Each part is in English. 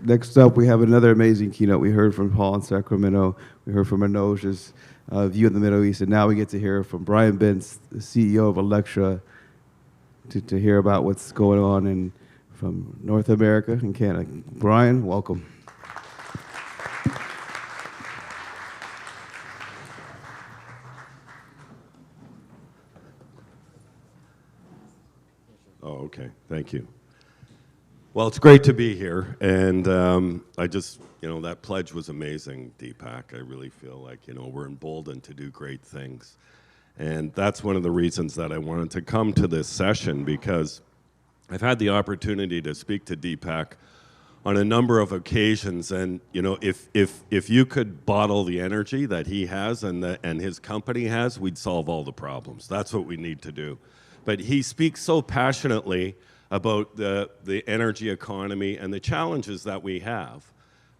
Next up, we have another amazing keynote. We heard from Paul in Sacramento. We heard from Manoj's view of the Middle East. And now we get to hear from Brian Bentz, the CEO of Alectra, to hear about what's going on from North America and Canada. Brian, welcome. Oh, okay. Thank you. Well, it's great to be here, and I just, that pledge was amazing, Deepak. I really feel like, we're emboldened to do great things. And that's one of the reasons that I wanted to come to this session, because I've had the opportunity to speak to Deepak on a number of occasions, and, if you could bottle the energy that he has and his company has, we'd solve all the problems. That's what we need to do. But he speaks so passionately about the energy economy and the challenges that we have,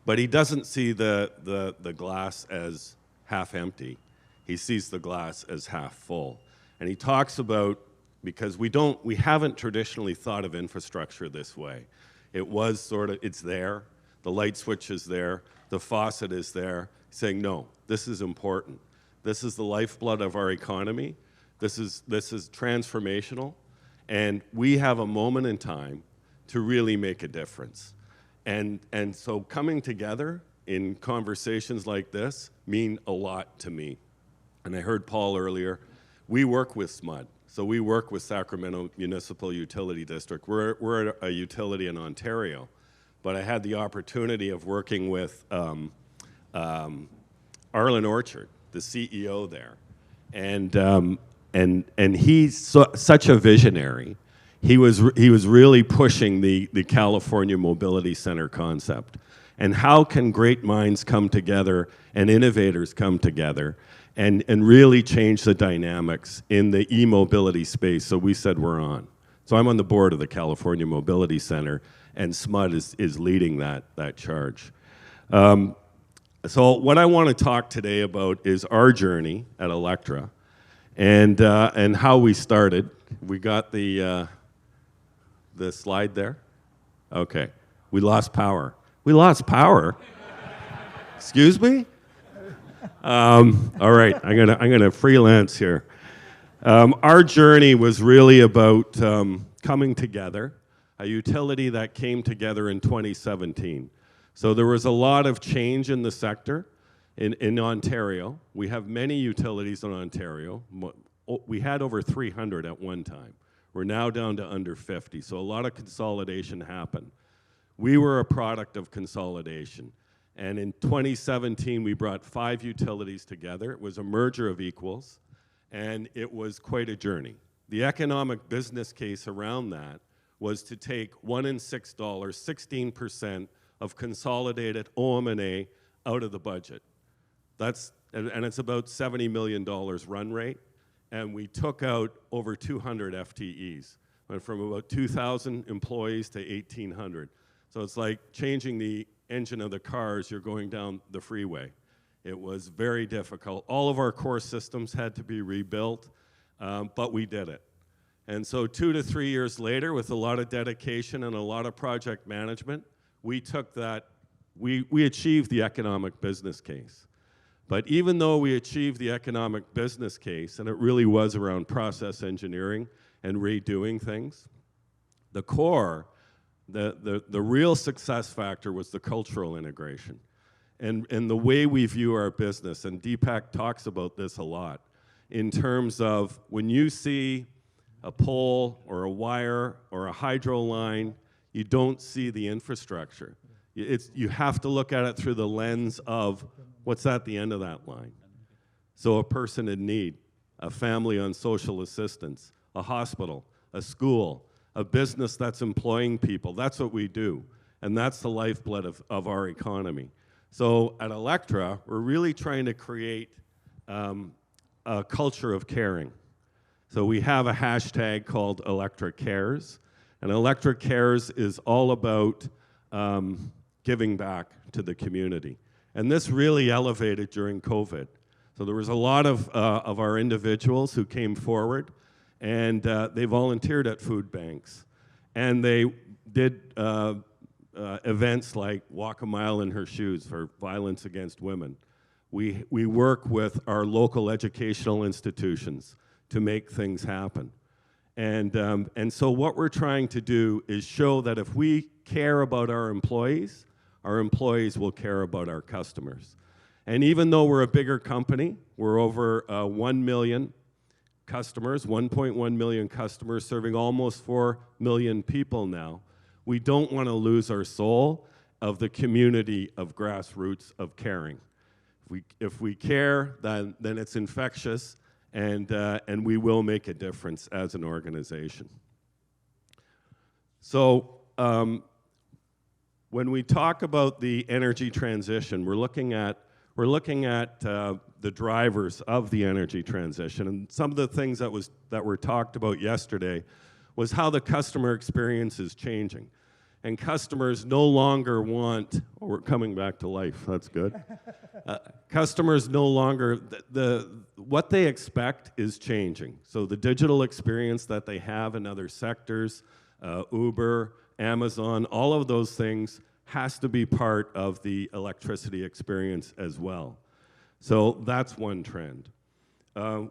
but he doesn't see the glass as half empty. He sees the glass as half full. And he talks about, because we haven't traditionally thought of infrastructure this way. It was it's there, the light switch is there, the faucet is there, saying, no, this is important. This is the lifeblood of our economy. This is transformational. And we have a moment in time to really make a difference. And so coming together in conversations like this mean a lot to me. And I heard Paul earlier, we work with SMUD. So we work with Sacramento Municipal Utility District. We're a utility in Ontario. But I had the opportunity of working with Arlen Orchard, the CEO there. And he's such a visionary. He was really pushing the California Mobility Center concept. And how can great minds come together and innovators come together and really change the dynamics in the e-mobility space? So we said we're on. So I'm on the board of the California Mobility Center, and SMUD is leading that charge. So what I want to talk today about is our journey at Alectra. And how we started. We got the slide there? Okay. We lost power. We lost power? Excuse me? All right, I'm gonna freelance here. Our journey was really about coming together, a utility that came together in 2017. So there was a lot of change in the sector. In Ontario, we have many utilities in Ontario. We had over 300 at one time. We're now down to under 50, so a lot of consolidation happened. We were a product of consolidation. And in 2017, we brought 5 utilities together. It was a merger of equals, and it was quite a journey. The economic business case around that was to take $1 in $6, 16% of consolidated OM&A out of the budget. And it's about $70 million run rate, and we took out over 200 FTEs. Went from about 2,000 employees to 1,800. So it's like changing the engine of the car as you're going down the freeway. It was very difficult. All of our core systems had to be rebuilt, but we did it. And so 2 to 3 years later, with a lot of dedication and a lot of project management, we took that, we achieved the economic business case. But even though we achieved the economic business case, and it really was around process engineering and redoing things, the core, the real success factor was the cultural integration. And the way we view our business, and Deepak talks about this a lot, in terms of when you see a pole or a wire or a hydro line, you don't see the infrastructure. You have to look at it through the lens of what's at the end of that line. So a person in need, a family on social assistance, a hospital, a school, a business that's employing people. That's what we do. And that's the lifeblood of our economy. So at Alectra, we're really trying to create a culture of caring. So we have a hashtag called Alectra Cares. And Alectra Cares is all about giving back to the community. And this really elevated during COVID. So there was a lot of our individuals who came forward, and they volunteered at food banks. And they did events like Walk a Mile in Her Shoes for violence against women. We work with our local educational institutions to make things happen. And so what we're trying to do is show that if we care about our employees will care about our customers. And even though we're a bigger company, we're over 1 million customers, 1.1 million customers, serving almost 4 million people now, we don't want to lose our soul of the community of grassroots of caring. If we care, then it's infectious, and we will make a difference as an organization. So when we talk about the energy transition, we're looking at the drivers of the energy transition, and some of the things that were talked about yesterday was how the customer experience is changing. And customers no longer want, oh, we're coming back to life, that's good. Customers no longer, what they expect is changing. So the digital experience that they have in other sectors, Uber, Amazon, all of those things has to be part of the electricity experience as well. So that's one trend.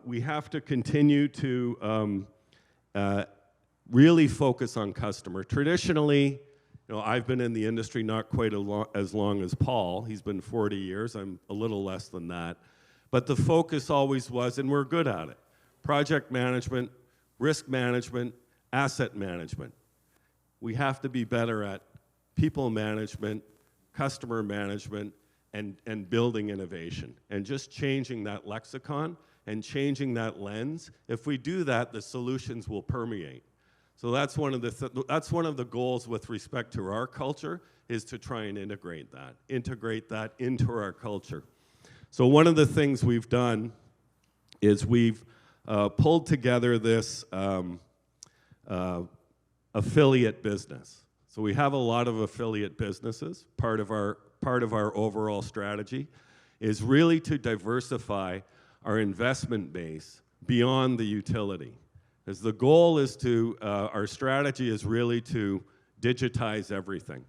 We have to continue to really focus on customer. Traditionally, I've been in the industry not quite as long as Paul. He's been 40 years. I'm a little less than that. But the focus always was, and we're good at it, project management, risk management, asset management. We have to be better at people management, customer management, and building innovation, and just changing that lexicon and changing that lens. If we do that, the solutions will permeate. So that's one of the goals with respect to our culture, is to try and integrate that into our culture. So one of the things we've done is we've pulled together this affiliate business. So we have a lot of affiliate businesses. Part of our overall strategy is really to diversify our investment base beyond the utility. As the goal is to, our strategy is really to digitize everything.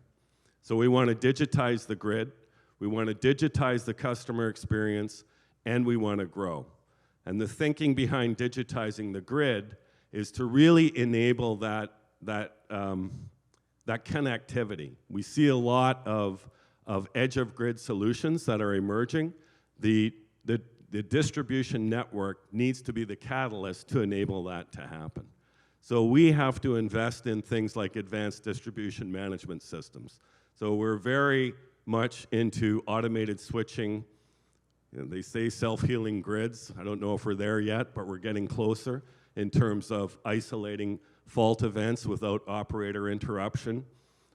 So we want to digitize the grid, we want to digitize the customer experience, and we want to grow. And the thinking behind digitizing the grid is to really enable that connectivity. We see a lot of edge of grid solutions that are emerging. The distribution network needs to be the catalyst to enable that to happen. So we have to invest in things like advanced distribution management systems. So we're very much into automated switching. They say self-healing grids. I don't know if we're there yet, but we're getting closer in terms of isolating fault events without operator interruption.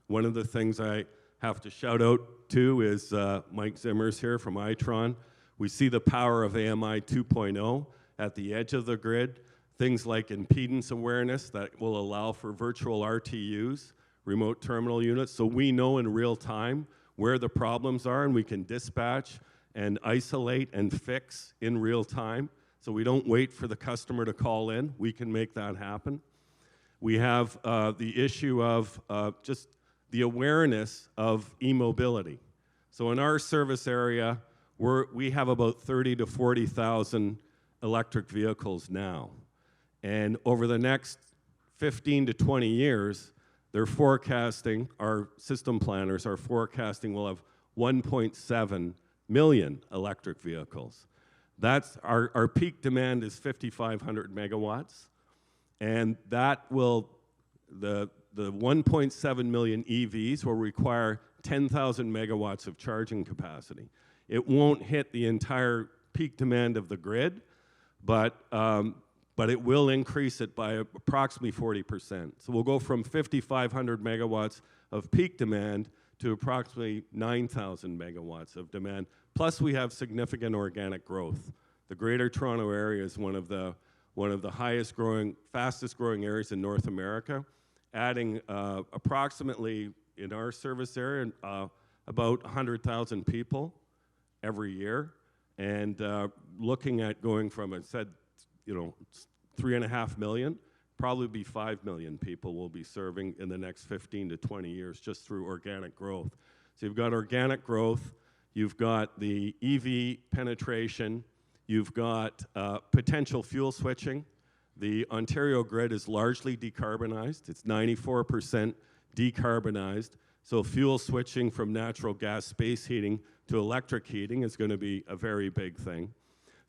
One of the things I have to shout out to is Mike Zimmer's here from Itron. We see the power of AMI 2.0 at the edge of the grid, things like impedance awareness that will allow for virtual RTUs, remote terminal units, so we know in real time where the problems are, and we can dispatch and isolate and fix in real time. So we don't wait for the customer to call in. We can make that happen. We have the issue of just the awareness of e-mobility. So in our service area, we have about 30 to 40,000 electric vehicles now. And over the next 15 to 20 years, they're forecasting, our system planners are forecasting we'll have 1.7 million electric vehicles. That's our peak demand is 5,500 megawatts, and that will, the 1.7 million EVs will require 10,000 megawatts of charging capacity. It won't hit the entire peak demand of the grid, but it will increase it by approximately 40%. So we'll go from 5,500 megawatts of peak demand to approximately 9,000 megawatts of demand. Plus, we have significant organic growth. The Greater Toronto Area is one of the highest growing, fastest growing areas in North America, adding approximately in our service area about 100,000 people every year, and looking at going from, I said, 3.5 million probably be 5 million people we'll be serving in the next 15 to 20 years just through organic growth. So you've got organic growth, you've got the EV penetration, you've got potential fuel switching. The Ontario grid is largely decarbonized. It's 94% decarbonized. So fuel switching from natural gas space heating to electric heating is going to be a very big thing.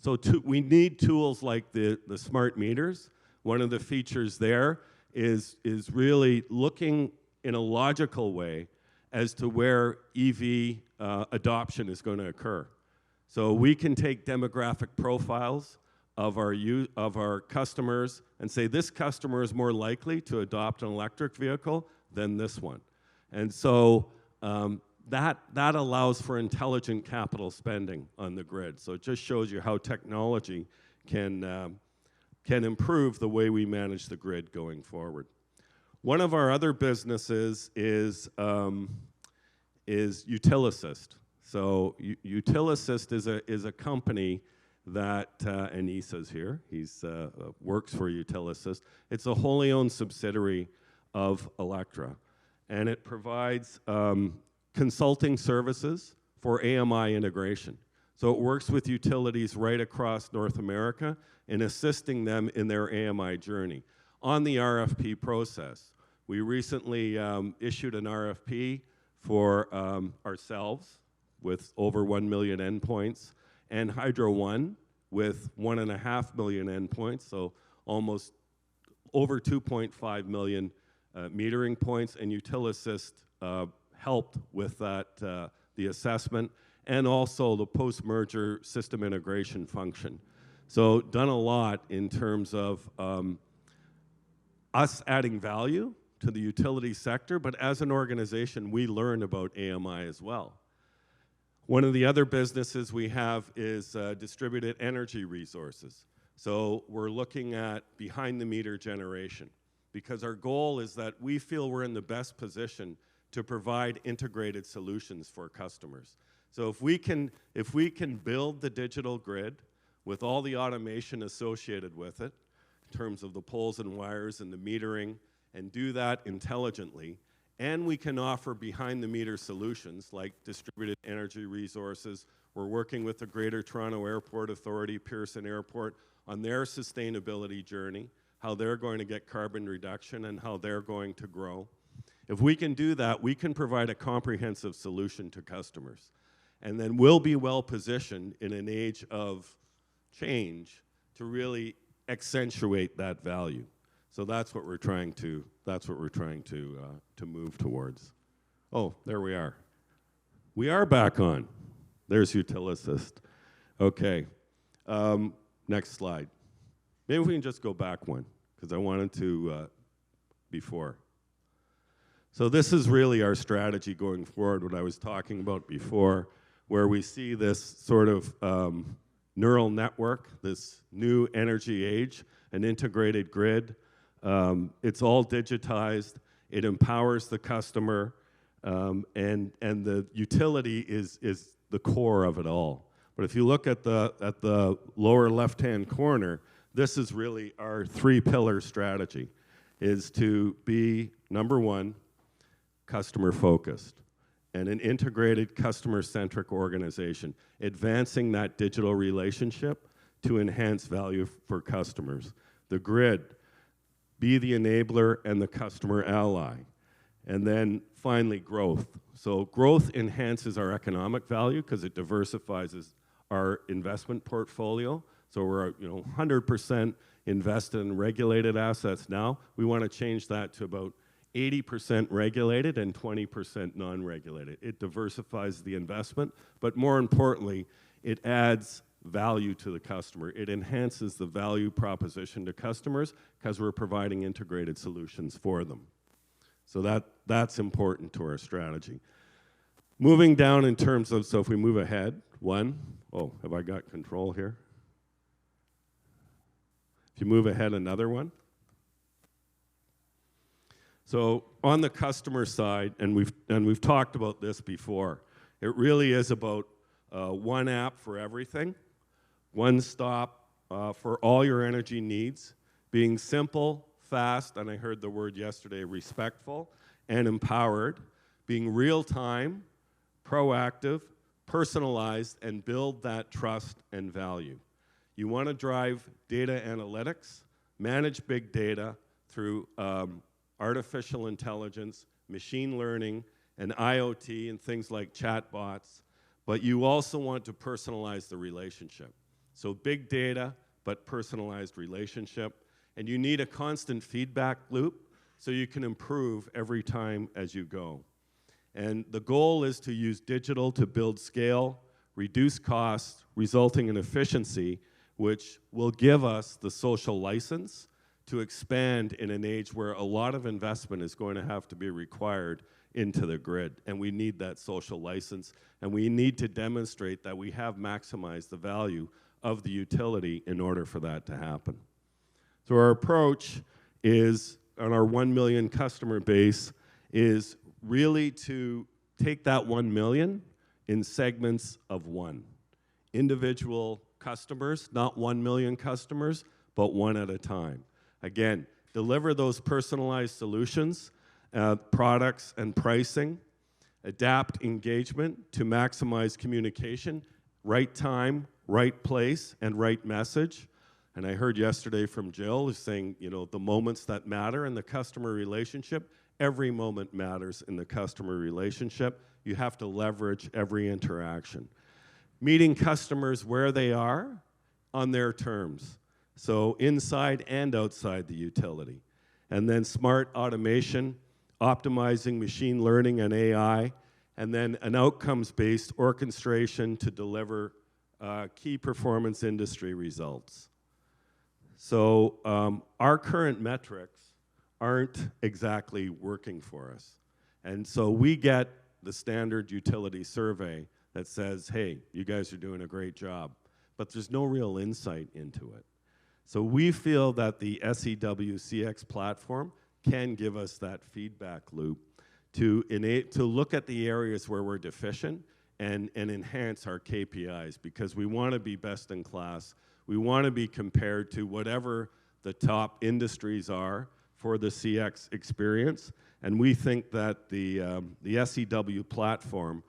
So we need tools like the smart meters. One of the features there is really looking in a logical way as to where EV adoption is going to occur. So we can take demographic profiles of our customers and say this customer is more likely to adopt an electric vehicle than this one. And so that allows for intelligent capital spending on the grid. So it just shows you how technology can improve the way we manage the grid going forward. One of our other businesses is Utilisys. So Utilisys is a company that, and Isa's here, he's works for Utilisys. It's a wholly owned subsidiary of Alectra, and it provides consulting services for AMI integration. So it works with utilities right across North America in assisting them in their AMI journey. On the RFP process, we recently issued an RFP for ourselves with over 1 million endpoints, and Hydro One with 1.5 million endpoints, so almost over 2.5 million metering points, and Utilisys helped with that, the assessment, and also the post-merger system integration function. So done a lot in terms of us adding value to the utility sector, but as an organization, we learn about AMI as well. One of the other businesses we have is distributed energy resources. So we're looking at behind-the-meter generation, because our goal is that we feel we're in the best position to provide integrated solutions for customers. So if we can build the digital grid with all the automation associated with it, in terms of the poles and wires and the metering, and do that intelligently, and we can offer behind-the-meter solutions like distributed energy resources. We're working with the Greater Toronto Airport Authority, Pearson Airport, on their sustainability journey, how they're going to get carbon reduction and how they're going to grow. If we can do that, we can provide a comprehensive solution to customers. And then we'll be well positioned in an age of change to really accentuate that value. So that's what we're trying to move towards. Oh, there we are. We are back on. There's Utilisys. Okay. Next slide. Maybe we can just go back one, because I wanted to before. So this is really our strategy going forward, what I was talking about before, where we see this sort of neural network, this new energy age, an integrated grid. It's all digitized. It empowers the customer, and the utility is the core of it all. But if you look at the lower left-hand corner, this is really our three-pillar strategy, is to be, number one, customer-focused and an integrated customer-centric organization, advancing that digital relationship to enhance value for customers. The grid, be the enabler and the customer ally. And then finally, growth. So growth enhances our economic value because it diversifies our investment portfolio. So we're 100% invested in regulated assets now. We want to change that to about 80% regulated and 20% non-regulated. It diversifies the investment, but more importantly, it adds value to the customer. It enhances the value proposition to customers because we're providing integrated solutions for them. So that's important to our strategy. Moving down in terms of, so if we move ahead, have I got control here? If you move ahead, another one. So on the customer side, and we've talked about this before, it really is about one app for everything, one stop for all your energy needs, being simple, fast, and I heard the word yesterday, respectful, and empowered, being real-time, proactive, personalized, and build that trust and value. You want to drive data analytics, manage big data through artificial intelligence, machine learning, and IoT, and things like chatbots, but you also want to personalize the relationship. So big data, but personalized relationship, and you need a constant feedback loop so you can improve every time as you go. And the goal is to use digital to build scale, reduce costs, resulting in efficiency, which will give us the social license to expand in an age where a lot of investment is going to have to be required into the grid. And we need that social license, and we need to demonstrate that we have maximized the value of the utility in order for that to happen. So our approach is, on our 1 million customer base, is really to take that 1 million in segments of one. Individual customers, not 1 million customers, but one at a time. Again, deliver those personalized solutions, products and pricing, adapt engagement to maximize communication, right time, right place, and right message. And I heard yesterday from Jill saying, you know, the moments that matter in the customer relationship, every moment matters in the customer relationship. You have to leverage every interaction. Meeting customers where they are on their terms. So inside and outside the utility. And then smart automation, optimizing machine learning and AI, and then an outcomes-based orchestration to deliver key performance industry results. So our current metrics aren't exactly working for us. And so we get the standard utility survey that says, hey, you guys are doing a great job, but there's no real insight into it. So we feel that the SEW CX platform can give us that feedback loop to look at the areas where we're deficient and enhance our KPIs, because we want to be best in class. We want to be compared to whatever the top industries are for the CX experience, and we think that the SEW platform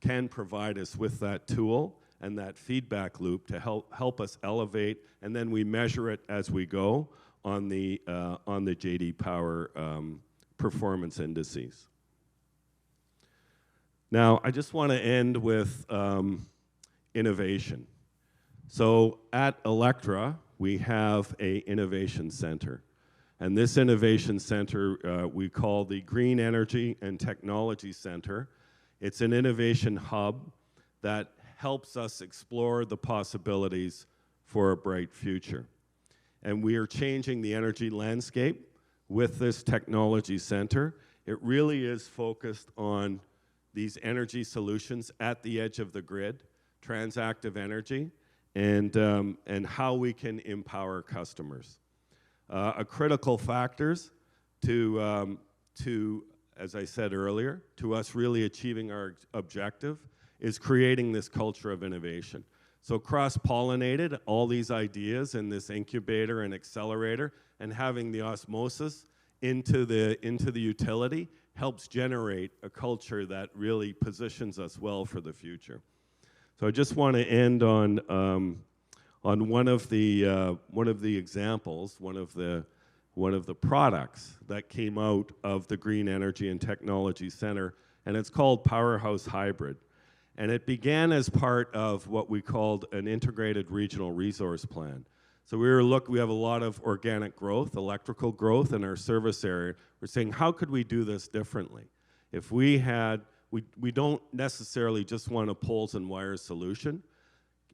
can provide us with that tool and that feedback loop to help us elevate, and then we measure it as we go on the J.D. Power performance indices. Now, I just want to end with innovation. So at Alectra, we have an innovation center. And this innovation center we call the Green Energy and Technology Center. It's an innovation hub that helps us explore the possibilities for a bright future. And we are changing the energy landscape with this technology center. It really is focused on these energy solutions at the edge of the grid, transactive energy, and how we can empower customers. A critical factors to, as I said earlier, to us really achieving our objective is creating this culture of innovation. So cross-pollinated, all these ideas in this incubator and accelerator, and having the osmosis into the utility helps generate a culture that really positions us well for the future. So I just want to end on one of the examples, one of the products that came out of the Green Energy and Technology Center, and it's called Powerhouse Hybrid. And it began as part of what we called an integrated regional resource plan. So we have a lot of organic growth, electrical growth in our service area. We're saying, how could we do this differently? If we don't necessarily just want a poles and wires solution.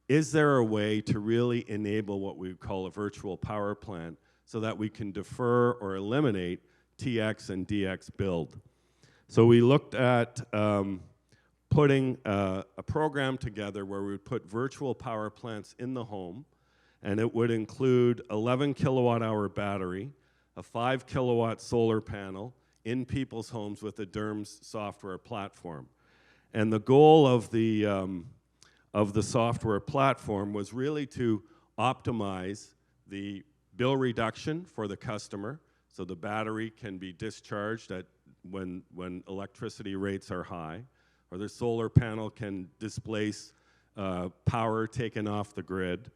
Is there a way to really enable what we call a virtual power plant so that we can defer or eliminate TX and DX build? So we looked at putting a program together where we would put virtual power plants in the home, and it would include 11 kilowatt hour battery, a 5 kilowatt solar panel in people's homes with a DERMS software platform. And the goal of the software platform was really to optimize the bill reduction for the customer. So the battery can be discharged when electricity rates are high, or the solar panel can displace power taken off the grid.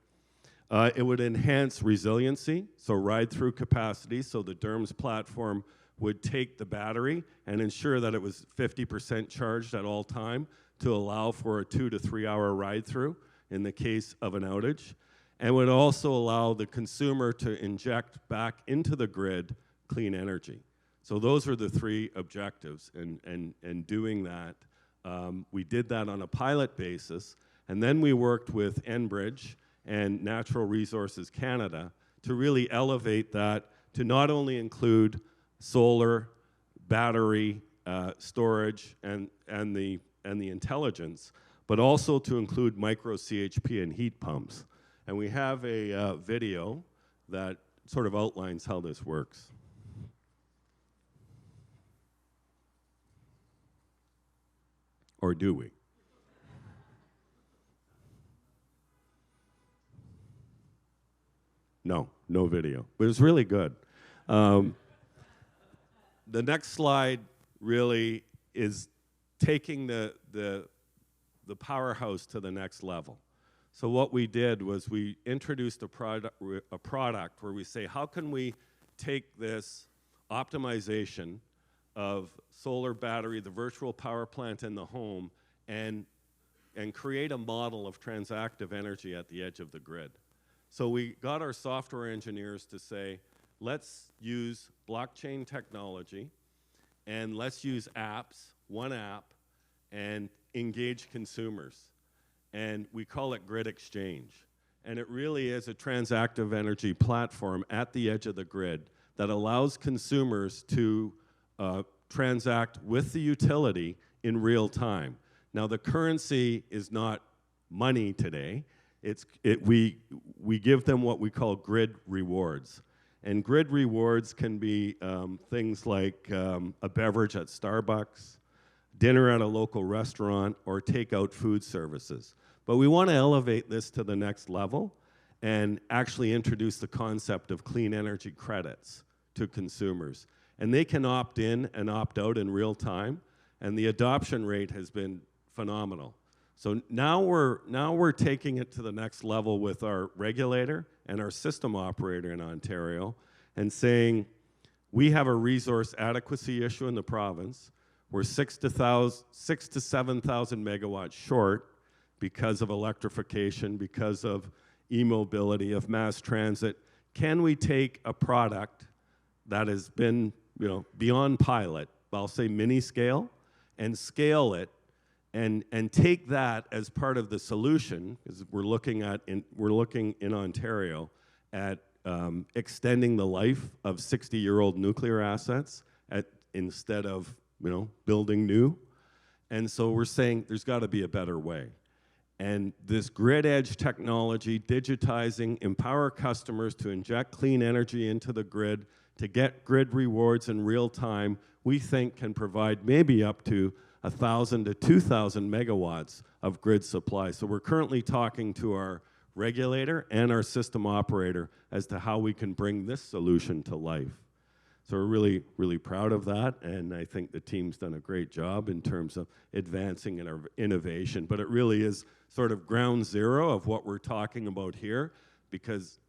It would enhance resiliency, so ride-through capacity, so the DERMS platform would take the battery and ensure that it was 50% charged at all time to allow for a 2 to 3 hour ride-through in the case of an outage, and would also allow the consumer to inject back into the grid clean energy. So those are the three objectives, and doing that, we did that on a pilot basis, and then we worked with Enbridge and Natural Resources Canada to really elevate that to not only include solar, battery, storage, and the intelligence, but also to include micro CHP and heat pumps. And we have a video that sort of outlines how this works. Or do we? No video. But it was really good. The next slide really is taking the powerhouse to the next level. So what we did was we introduced a product where we say, how can we take this optimization of solar battery, the virtual power plant in the home, and create a model of transactive energy at the edge of the grid. So we got our software engineers to say, let's use blockchain technology, and let's use apps, one app, and engage consumers. And we call it Grid Exchange. And it really is a transactive energy platform at the edge of the grid that allows consumers to transact with the utility in real time. Now, the currency is not money today. We give them what we call grid rewards. And grid rewards can be things like a beverage at Starbucks, dinner at a local restaurant, or takeout food services. But we want to elevate this to the next level and actually introduce the concept of clean energy credits to consumers. And they can opt in and opt out in real time, and the adoption rate has been phenomenal. So now we're taking it to the next level with our regulator and our system operator in Ontario and saying, we have a resource adequacy issue in the province. We're 6,000 to 7,000 megawatts short because of electrification, because of e-mobility, of mass transit. Can we take a product that has been, beyond pilot, I'll say mini scale, and scale it, and take that as part of the solution? Because we're looking in Ontario at extending the life of 60-year-old nuclear assets instead of building new. And so we're saying there's got to be a better way. And this grid edge technology, digitizing, empower customers to inject clean energy into the grid, to get grid rewards in real time, we think can provide maybe up to 1,000 to 2,000 megawatts of grid supply. So we're currently talking to our regulator and our system operator as to how we can bring this solution to life. So we're really, really proud of that, and I think the team's done a great job in terms of advancing in our innovation. But it really is sort of ground zero of what we're talking about here, because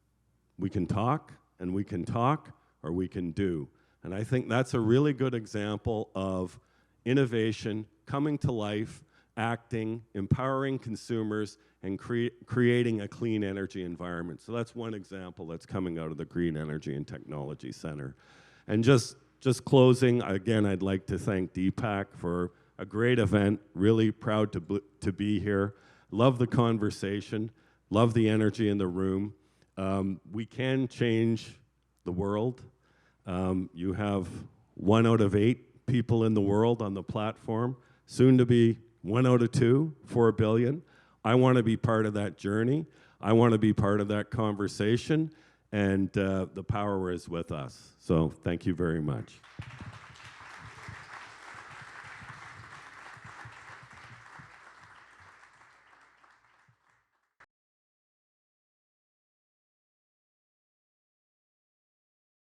we can talk, and we can talk, or we can do. And I think that's a really good example of innovation coming to life, acting, empowering consumers, and creating a clean energy environment. So that's one example that's coming out of the Green Energy and Technology Center. And just closing, again, I'd like to thank Deepak for a great event. Really proud to be here. Love the conversation. Love the energy in the room. We can change the world. You have 1 out of 8 people in the world on the platform. Soon to be 1 out of 2, 4 billion. I want to be part of that journey. I want to be part of that conversation. And the power is with us. So thank you very much.